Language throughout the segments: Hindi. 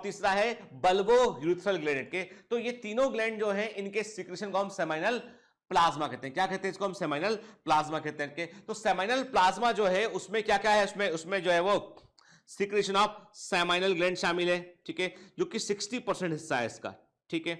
तीसरा है बल्बो यूरेथ्रल ग्लैंड के। तो ये तीनों ग्लैंड जो है इनके सिक्रेशन को हम सेमाइनल प्लाज्मा कहते हैं। क्या कहते हैं इसको? हम सेमाइनल प्लाज्मा कहते हैं। तो सेमाइनल प्लाज्मा जो है उसमें क्या क्या है, उसमें जो है वो सिक्रेशन ऑफ सेमाइनल ग्लैंड शामिल है, ठीक है, जो कि 60% हिस्सा है इसका, ठीक है।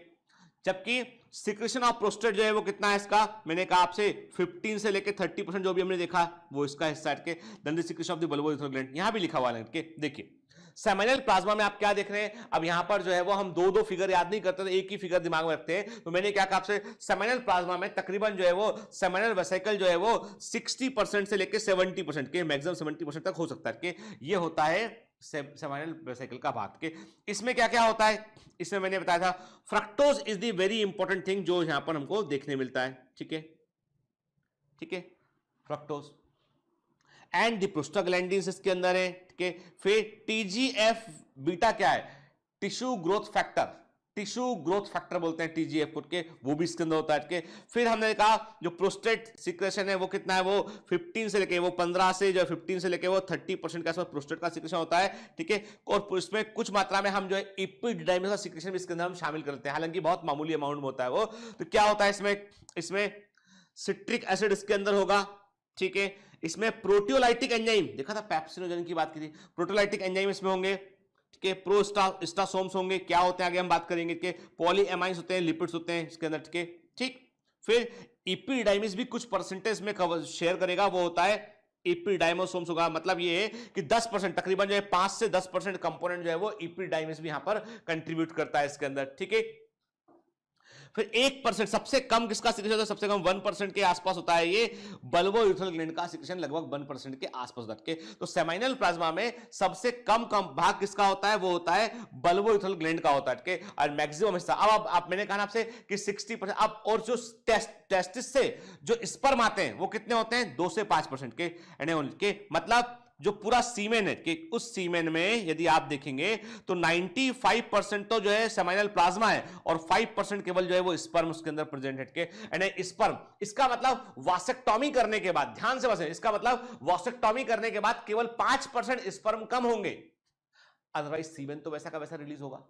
जबकि सिक्रेशन ऑफ प्रोस्टेट जो है वो कितना है इसका, मैंने कहा आपसे 15 से लेकर 30% जो भी हमने देखा वो इसका हिस्सा है। Then the secretion of the bulbourethral gland यहां भी लिखा हुआ है। देखिए सेमाइनल प्लाज्मा में आप क्या देख रहे हैं, अब यहां पर जो है वो हम दो फिगर याद नहीं करते, तो एक ही फिगर दिमाग में रखते हैं। तो मैंने क्या कहा आपसे, सेमाइनल प्लाज्मा में तकरीबन जो है वो सेमाइनल वेसिकल जो है वो 60% से लेकर 70% के, मैक्सिमम 70% तक हो सकता है कि ये होता है सेमाइनल वेसिकल का भाग के। इसमें क्या क्या होता है, इसमें मैंने बताया था fructose is the very important thing जो यहां पर हमको देखने मिलता है, ठीक है, ठीक है, फ्रक्टोज एंड द प्रोस्टाग्लैंडिन्स इसके अंदर है, ठीक है। फिर टीजीएफ बीटा क्या है, tissue growth factor, tissue growth factor बोलते हैं टीजीएफ के, वो भी इसके अंदर होता है, ठीक है। फिर हमने कहा जो प्रोस्टेट सिक्रेशन है वो कितना है, वो 15 से लेके वो 15 से जो 15 से लेके वो 30% के आसपास प्रोस्टेट का सिक्रेशन होता है, ठीक है। और इसमें कुछ मात्रा में हम जो है एपिडाइमिस का सिक्रेशन भी इसके अंदर हम शामिल करते हैं, हालांकि बहुत मामूली अमाउंट में होता है वो। तो क्या होता है इसमें सिट्रिक एसिड इसके अंदर होगा, ठीक है। इसमें प्रोटियोलाइटिक एंजाइम देखा था, पेप्सिनोजन की बात की थी, प्रोटियोलाइटिक एंजाइम इसमें होंगे, ठीक है। प्रोस्टासोम्स होंगे, क्या होते हैं आगे हम बात करेंगे, कि पॉलीएमाइन्स होते हैं, लिपिड्स होते हैं इसके अंदर, ठीक है, ठीक। फिर एपिडाइमिस भी कुछ परसेंटेज में शेयर करेगा, वो होता है एपिडाइमोसोम्स होगा। मतलब ये है कि 10% तकरीबन जो है 5 से 10% कंपोनेंट जो है वो एपिडाइमिस भी यहां पर कंट्रीब्यूट करता है इसके अंदर, ठीक है। फिर 1% सबसे कम किसका सिक्रेशन होता है, सबसे कम 1% के आसपास होता है ये बल्बो यूरेथ्रल ग्लैंड का सिक्रेशन, लगभग 1% के आसपास होता है। तो सेमाइनल प्लाज्मा में सबसे कम भाग किसका होता है, वो होता है बल्बो यूरेथ्रल ग्लैंड का होता है, और मैक्सिमम हिस्सा अब आप मैंने कहा आपसे कि 60%। अब और जो टेस्टिस से जो स्पर्म आते हैं वो कितने होते हैं, 2 से 5% के, मतलब जो पूरा सीमेन है कि उस सीमेन में यदि आप देखेंगे तो 95% तो जो है सेमाइनल प्लाज्मा है और 5% केवल जो है वो स्पर्म उसके अंदर प्रेजेंट है के। यानी स्पर्म, इसका मतलब वासेक्टॉमी करने के बाद, ध्यान से बसे, इसका मतलब वासेक्टॉमी करने के बाद केवल 5% स्पर्म कम होंगे, अदरवाइज सीमेन तो वैसा का वैसा रिलीज होगा।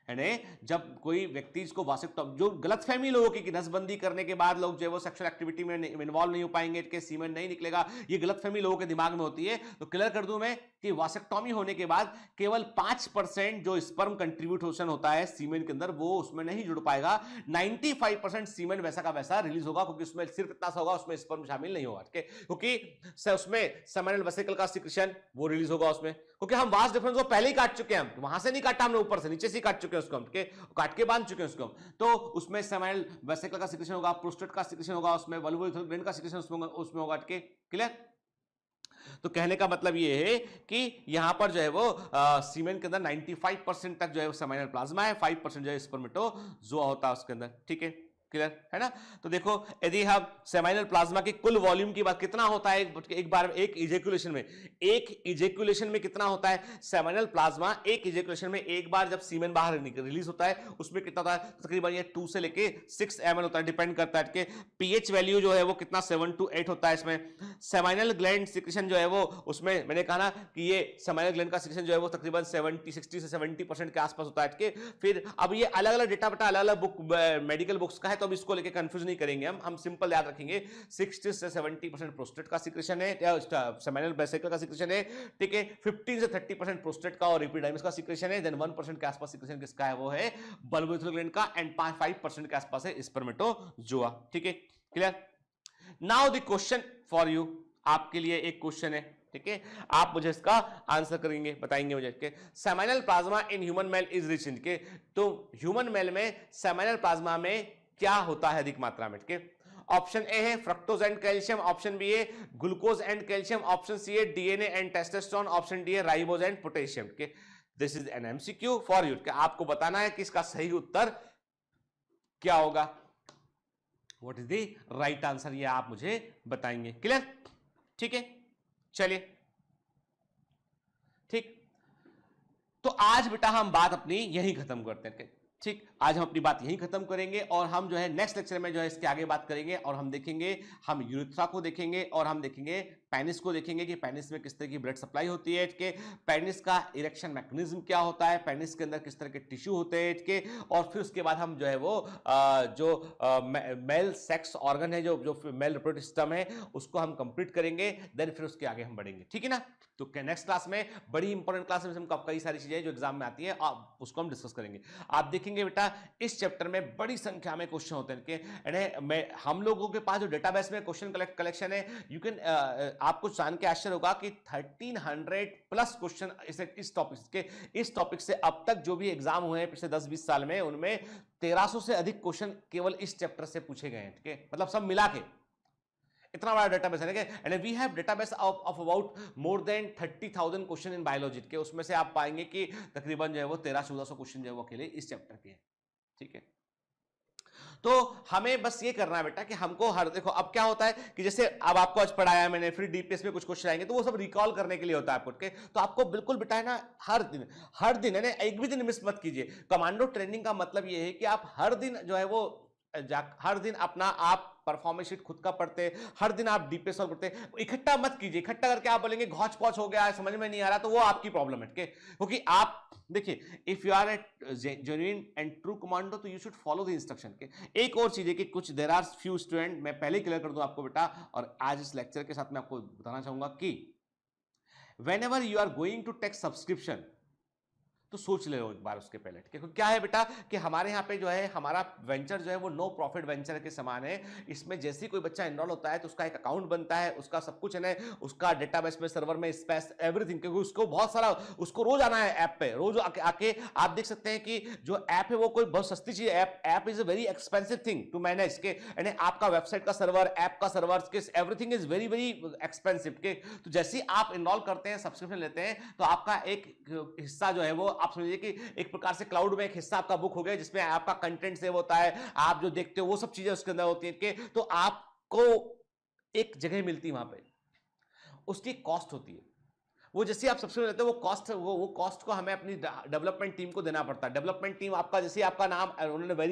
जब कोई व्यक्ति इसको वासेक्टॉमी, जो गलतफहमी लोगों की नसबंदी करने के बाद लोग जो है वो सेक्सुअल एक्टिविटी में इन्वॉल्व नहीं हो पाएंगे, कि सीमेन नहीं निकलेगा, ये गलतफहमी लोगों के दिमाग में होती है। तो क्लियर कर दूं मैं कि वासेक्टॉमी होने के बाद केवल 5% जो स्पर्म कंट्रीब्यूशन होता है सीमेन के अंदर वो उसमें नहीं जुड़ पाएगा, 95% सीमेन वैसा का वैसा रिलीज होगा, क्योंकि उसमें सिर्फ इतना सा होगा, उसमें स्पर्म शामिल नहीं होगा, क्योंकि उसमें सेमाइनल वेसिकल का सिक्रेशन वो रिलीज होगा उसमें, क्योंकि हम वास्ट डिफरेंस को पहले ही काट चुके हैं, हम वहां से नहीं काटा हमने, ऊपर से नीचे से काट चुके हैं उसको, हम काट के बांध चुके हैं उसको। तो उसमें सेमाइनल वेसिकल का सिक्रेशन होगा, प्रोस्टेट का सिक्रेशन होगा, उसमें बल्बो यूरेथ्रल ग्लैंड का सिक्रेशन उसमें होगा, क्लियर। तो कहने का मतलब ये है कि यहां पर जो है वो सीमेन के अंदर 95% तक जो है सेमाइनल प्लाज्मा है, 5% जो है स्पर्मेटोजोआ होता है उसके अंदर, ठीक है, क्लियर है ना। तो देखो यदि हम सेमाइनल प्लाज्मा की कुल वॉल्यूम की बात, कितना होता है एक बार एक इजेकुलेशन में कितना होता है सेमाइनल प्लाज्मा, एक इजेकुलेशन में एक बार जब सीमेन बाहर रिलीज होता है उसमें कितना होता है, तकरीबन ये 2 से लेके 6 ml होता है, डिपेंड करता है कि पीएच वैल्यू जो है वो कितना 7 to 8 होता है इसमें। सेमाइनल ग्लैंड सिक्रेशन जो है वो, उसमें मैंने कहा ना कि ये सेमाइनल ग्लैंड का सिक्रेशन जो है वो तकरीबन 60 से 70% के आसपास होता है। फिर अब ये अलग अलग डेटा बेटा अलग अलग बुक मेडिकल बुक्स का है, तो अब इसको लेके कंफ्यूज नहीं करेंगे, हम सिंपल याद रखेंगे 60 से 70% प्रोस्टेट का सिक्रेशन है, सेमाइनल वेसिकल का सिक्रेशन है, ठीक है। 15 से 30% प्रोस्टेट का और एपिडाइमिस का सिक्रेशन है, देन 1% के आसपास सिक्रेशन किसका है, वो है बल्बो यूरेथ्रल ग्लैंड का, एंड 5% के आसपास है स्पर्मेटोजोआ, ठीक है, clear. Now the question for you, आपके लिए एक क्वेश्चन है, ठीक है, आप मुझे इसका आंसर करेंगे, बताएंगे मुझे कि seminal plasma in human male is rich in के। तो ह्यूमन मेल में सेमाइनल प्लाज्मा में क्या होता है अधिक मात्रा में, ठीक है। ऑप्शन ए है fructose and calcium, option B है glucose and calcium, option C है DNA and testosterone, option D है राइबोज एंड पोटेशियम, ठीक है। This is an MCQ for you, आपको बताना है कि इसका सही उत्तर क्या होगा, what is the right answer, ये आप मुझे बताएंगे, क्लियर, ठीक है। चलिए ठीक, तो आज बेटा हम बात अपनी यही खत्म करते हैं, ठीक, आज हम अपनी बात यही खत्म करेंगे और हम जो है नेक्स्ट लेक्चर में जो है इसके आगे बात करेंगे और हम देखेंगे, हम यूरेथ्रा को देखेंगे और हम देखेंगे पेनिस को देखेंगे कि पेनिस में किस तरह की ब्लड सप्लाई होती है के, पेनिस का इरेक्शन मैकेनिज्म क्या होता है, पेनिस के अंदर किस तरह के टिश्यू होते हैं के, और फिर उसके बाद हम जो है वो मेल सेक्स ऑर्गन है, जो मेल रिप्रोडक्टिव सिस्टम है, उसको हम कंप्लीट करेंगे, देन फिर उसके आगे हम बढ़ेंगे, ठीक है ना। तो नेक्स्ट क्लास में बड़ी इंपॉर्टेंट क्लास में हम कई सारी चीजें जो एग्जाम में आती है उसको हम डिस्कस करेंगे। आप देखेंगे बेटा इस चैप्टर में बड़ी संख्या में क्वेश्चन होते हैं कि हम लोगों के पास जो डेटाबेस में क्वेश्चन कलेक्शन है, यू कैन आपको जान के आश्चर्य होगा कि 1300 प्लस क्वेश्चन इस टॉपिक से अब तक जो भी एग्जाम हुए हैं पिछले 10-20 साल में, उनमें 1300 से अधिक क्वेश्चन केवल इस चैप्टर से पूछे गए हैं, ठीक है, मतलब सब मिला के इतना बड़ा डेटाबेस है, and we have database of about more than 30,000 question in biology के, उसमें से आप पाएंगे कि तकरीबन जो है वो 1300-1400 क्वेश्चन जो है वो अकेले इस चैप्टर के हैं, ठीक है। तो हमें बस ये करना है बेटा कि हमको देखो अब क्या होता है कि जैसे अब आपको आज पढ़ाया मैंने, फिर डीपीएस में कुछ क्वेश्चन आएंगे तो वो सब रिकॉल करने के लिए होता है आपको, तो आपको बिल्कुल बेटा है ना हर दिन है ना, एक भी दिन मिस मत कीजिए। कमांडो ट्रेनिंग का मतलब ये है कि आप हर दिन जो है वो हर दिन अपना आप परफॉर्मेंस शीट खुद का पढ़ते, हर दिन आप डीपीएस सॉल्व करते, इकट्ठा मत कीजिए। इकट्ठा करके आप बोलेंगे घौच पौच हो गया, समझ में नहीं आ रहा, तो वो आपकी प्रॉब्लम है, क्योंकि आप देखिए if you are a genuine and true commando तो you should follow the instruction के। एक और चीज है कि कुछ देयर आर फ्यू स्टूडेंट, मैं पहले क्लियर कर दूं आपको बेटा, और आज इस लेक्चर के साथ मैं आपको बताना चाहूंगा कि whenever you are going to take subscription तो सोच ले एक बार उसके पहले, ठीक है। क्या है बेटा कि हमारे यहाँ पे जो है हमारा वेंचर जो है वो नो प्रॉफिट वेंचर के समान है। इसमें जैसे ही कोई बच्चा एनरोल होता है तो उसका एक अकाउंट बनता है, उसका सब कुछ है ना, उसका डेटाबेस में, सर्वर में, स्पेस, एवरीथिंग, क्योंकि उसको बहुत सारा, उसको रोज आना है ऐप पे, रोज आके आप देख सकते हैं कि जो ऐप है वो कोई बहुत सस्ती चीज है। App is a very expensive thing to manage के, यानी आपका वेबसाइट का सर्वर, ऐप का server, everything is very very expensive के। तो जैसे ही आप इनरोल करते हैं, सब्सक्रिप्शन लेते हैं, तो आपका एक हिस्सा जो है वो आप समझिए कि एक प्रकार से क्लाउड में एक हिस्सा आपका बुक हो गया, जिसमें आपका कंटेंट सेव होता है, आप जो देखते हो वो सब चीजें उसके अंदर होती हैं, तो आपको एक जगह मिलती है, वहां पे उसकी कॉस्ट होती है। वो जैसे आप सब्सक्रिप्शन लेते हो वो कॉस्ट को हमें अपनी डेवलपमेंट टीम को देना पड़ता है। डेवलपमेंट टीम आपका, जैसे आपका नाम उन्होंने